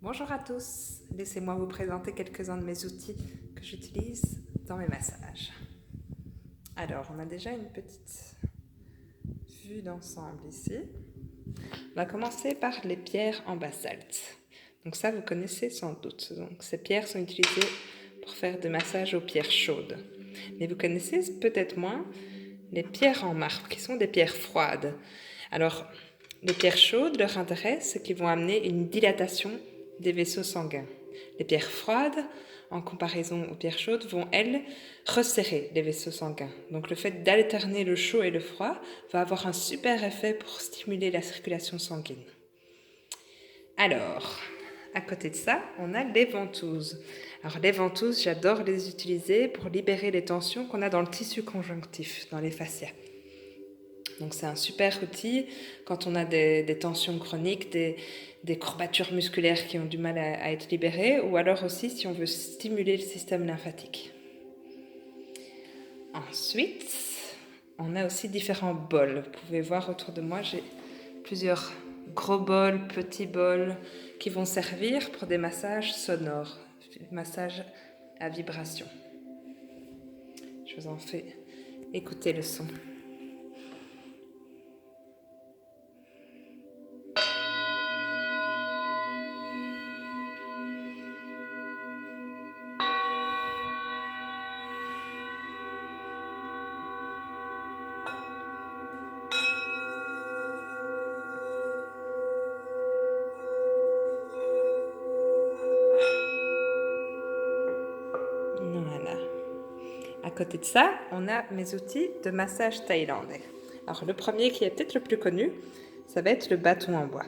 Bonjour à tous, laissez-moi vous présenter quelques-uns de mes outils que j'utilise dans mes massages. Alors, on a déjà une petite vue d'ensemble ici. On va commencer par les pierres en basalte. Donc ça, vous connaissez sans doute. Donc ces pierres sont utilisées pour faire des massages aux pierres chaudes. Mais vous connaissez peut-être moins les pierres en marbre, qui sont des pierres froides. Alors, les pierres chaudes, leur intérêt, c'est qu'ils vont amener une dilatation des vaisseaux sanguins. Les pierres froides, en comparaison aux pierres chaudes, vont, elles, resserrer les vaisseaux sanguins. Donc le fait d'alterner le chaud et le froid va avoir un super effet pour stimuler la circulation sanguine. Alors, à côté de ça, on a les ventouses. Alors les ventouses, j'adore les utiliser pour libérer les tensions qu'on a dans le tissu conjonctif, dans les fascias. Donc c'est un super outil quand on a des tensions chroniques, des courbatures musculaires qui ont du mal à être libérées, ou alors aussi si on veut stimuler le système lymphatique. Ensuite, on a aussi différents bols. Vous pouvez voir autour de moi, j'ai plusieurs gros bols, petits bols qui vont servir pour des massages sonores, des massages à vibration. Je vous en fais écouter le son. Voilà. À côté de ça, on a mes outils de massage thaïlandais. Alors le premier qui est peut-être le plus connu, ça va être le bâton en bois.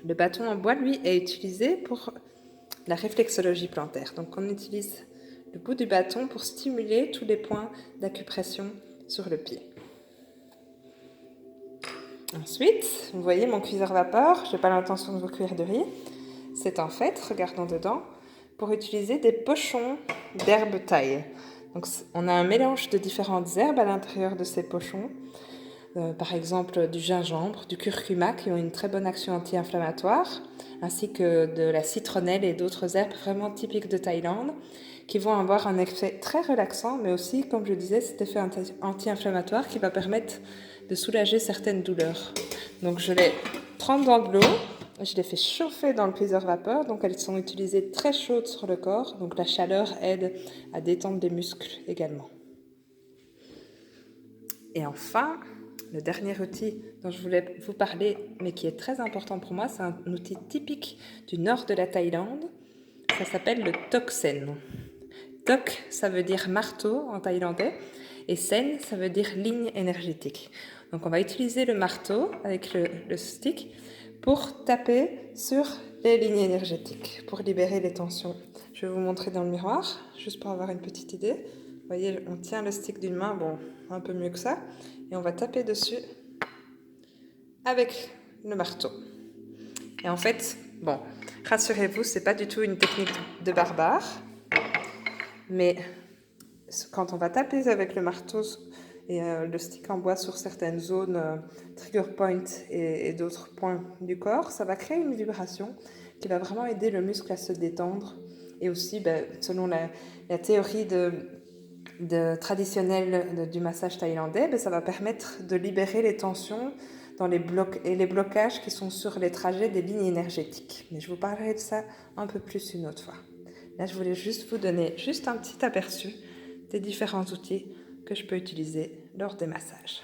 Le bâton en bois, lui, est utilisé pour la réflexologie plantaire. Donc on utilise le bout du bâton pour stimuler tous les points d'acupression sur le pied. Ensuite, vous voyez mon cuiseur vapeur, je n'ai pas l'intention de vous cuire de riz. C'est en fait, regardons dedans, pour utiliser des pochons d'herbes thaï. Donc on a un mélange de différentes herbes à l'intérieur de ces pochons. Par exemple du gingembre, du curcuma qui ont une très bonne action anti-inflammatoire, ainsi que de la citronnelle et d'autres herbes vraiment typiques de Thaïlande qui vont avoir un effet très relaxant, mais aussi, comme je disais, cet effet anti-inflammatoire qui va permettre de soulager certaines douleurs. Donc je les trempe dans de l'eau, je les fais chauffer dans le cuiseur vapeur, donc elles sont utilisées très chaudes sur le corps, donc la chaleur aide à détendre des muscles également. Et enfin, le dernier outil dont je voulais vous parler, mais qui est très important pour moi, c'est un outil typique du nord de la Thaïlande. Ça s'appelle le Tok Sen. Tok, ça veut dire marteau en thaïlandais, et Sen, ça veut dire ligne énergétique. Donc on va utiliser le marteau avec le stick pour taper sur les lignes énergétiques, pour libérer les tensions. Je vais vous montrer dans le miroir, juste pour avoir une petite idée. Vous voyez, on tient le stick d'une main, bon, un peu mieux que ça, et on va taper dessus avec le marteau. Et en fait, bon, rassurez-vous, c'est pas du tout une technique de barbare, mais quand on va taper avec le marteau et le stick en bois sur certaines zones, trigger point et d'autres points du corps, ça va créer une vibration qui va vraiment aider le muscle à se détendre. Et aussi, selon la théorie traditionnelle du massage thaïlandais, ça va permettre de libérer les tensions dans les blocages qui sont sur les trajets des lignes énergétiques. Mais je vous parlerai de ça un peu plus une autre fois. Là, je voulais juste vous donner un petit aperçu des différents outils que je peux utiliser lors des massages.